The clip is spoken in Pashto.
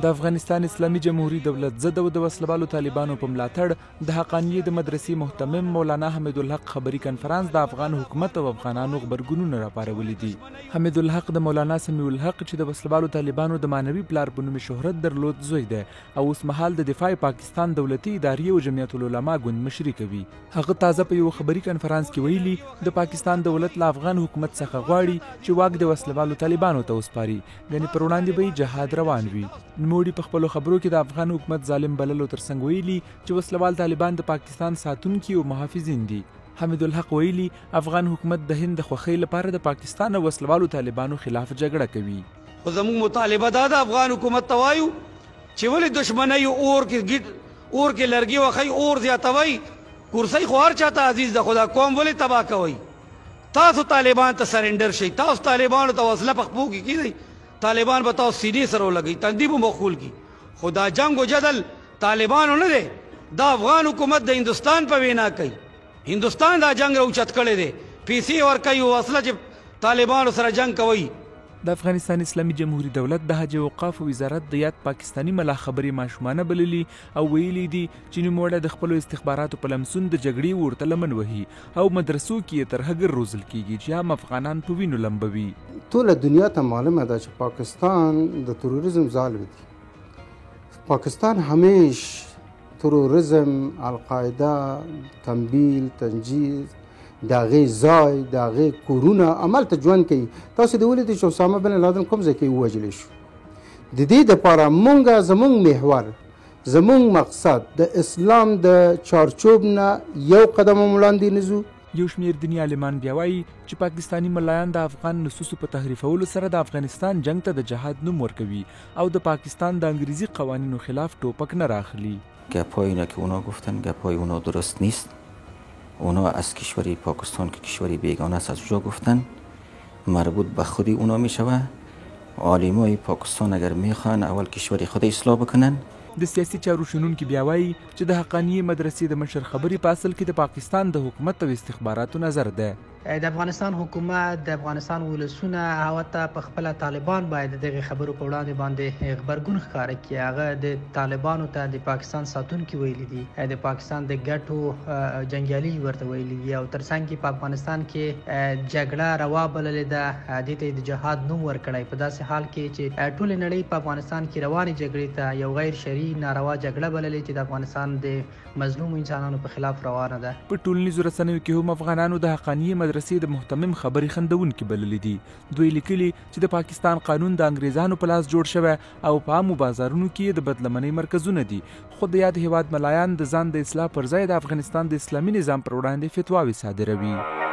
د افغانستان اسلامي جمهوریت دولت ضد او د وسلوالو طالبانو په ملاتړ د حقانیې د مدرسې محتمم مولانا حمید الحق خبري کنفرانس د افغان حکومت او افغانانو غبرګونونه راپارولي دي. حمید الحق د مولانا سمیع الحق چې د وسلوالو طالبانو د معنوي پلار په نوم شهرت درلود زوی دی او اوس مهال د دفاع پاکستان دولتي ادارې او جمعیت العلماء ګوند مشري کوي. هغه تازه په یو خبري کنفرانس کې ویلي د پاکستان دولت له افغان حکومت څخه غواړي چې واک د وسلوالو طالبانو ته وسپاري، ګنې پر وړاندې به جهاد روان وي. نوموړي په خپلو خبرو کې د افغان حکومت ظالم بللو ترڅنګ ویلي چې وسلوال طالبان د پاکستان ساتونکي او محافظین دي. حمید الحق ویلي افغان حکومت د هند د خوښۍ لپاره د پاکستان او وسلوالو طالبانو خلاف جګړه کوي. خو زموږ مطالبه دا د افغان حکومت ته وایو چې ولې دشمنۍ اور کې لرګي وخی اور زیاتوي، کرسۍ خو هر چاته عزیز ده، خو دا قوم ولې تباه کوئ؟ تاسو طالبان ته سرنډر شئ، تاسو طالبانو ته وسله په خپو کې کیږئ، طالبان به تاسو سینې سره ولګوي، تندي به مخول کی. خو دا جنگ و جدل طالبانو نه دی، دا افغان حکومت د هندوستان په وینا کوي. هندوستان دا جنگ راوچت کړی دی، پیسې ورکوي او وسله چې طالبانو سره جنگ کوي. د افغانستان اسلامي جمهوریت دولت د حج او اوقاف وزارت د یاد پاکستاني ملا خبرې ماشومانه بللي او ویلي دي چې نوموړی د خپلو استخباراتو په لمسون د جګړې ورته لمن وهي او مدرسو کې یې تر هګر روزل کیږي چې هم افغانان په وینو لمبوي. ټوله دنیا ته معلومه ده چې پاکستان د تروریزم ځاله دی. پاکستان همیش تروریزم، القاعده، تنبیل، تنجیز، د هغې ځای، د هغې کورونه هملته ژوند کوي. تاسو د ولیدئ چې اسامه بن لادن کوم ځای کې ووژلی شو. د دې دپاره مونږ زمونږ محور، زمونږ مقصد د اسلام د چارچوب نه یو قدم هم وړاندې نه ځو. یو شمیر دیني عالمان بیا وایي چې پاکستاني ملایان د افغان نصوصو په تحریفولو سره د افغانستان جنگ ته د جهاد نوم ورکوي او د پاکستان د انګریزی قوانینو خلاف ټوپک نه راخلي. گپایی که اونا گفتن گپای اونا درست نیست. اونا از کشوری پاکستان که کشوری بیگانه است از اونجا گفتن، مربوط به خودی اونا می شود. عالمای پاکستان اگر میخوان اول کشوری خود اصلاح بکنن. د سیاسي چارو شنونکي بیا وایي چې د حقانیې مدرسې د مشر خبرې په اصل کې د پاکستان د حکومت او استخباراتو نظر ده. د افغانستان حکومت د افغانستان ولسونه هغه ته په خپله طالبان باید دغه خبرو په وړاندې باندې غبرګون ښکاره کړي. هغه د طالبانو ته د پاکستان ساتونکي ویلي دي، د پاکستان د ګټو جنګیالي ورته ویلي دي او ترڅنګ کې په افغانستان کې جګړه روا بللې ده، دې ته د جهاد نوم ورکړی. په داسې حال کې چې ټولې نړۍ په افغانستان کې روانې جګړې ته یو غیر شرعي ناروا جګړه بللې چې د افغانستان د مظلومو انسانانو په خلاف روانه ده. په ټولنیزو رسنیو کې هم افغانانو د حقانیې مدرسې د محتمم خبرې خندونکي بللې دي. دوی لیکلي چې د پاکستان قانون د انګریزانو په لاس جوړ شوی او په عامو بازارونو کې د بدلمنۍ مرکزونه دي. خو د یاد هیواد ملایان د ځان د اصلاح پر ځای د افغانستان د اسلامي نظام پر وړاندې فتواوې صادروي.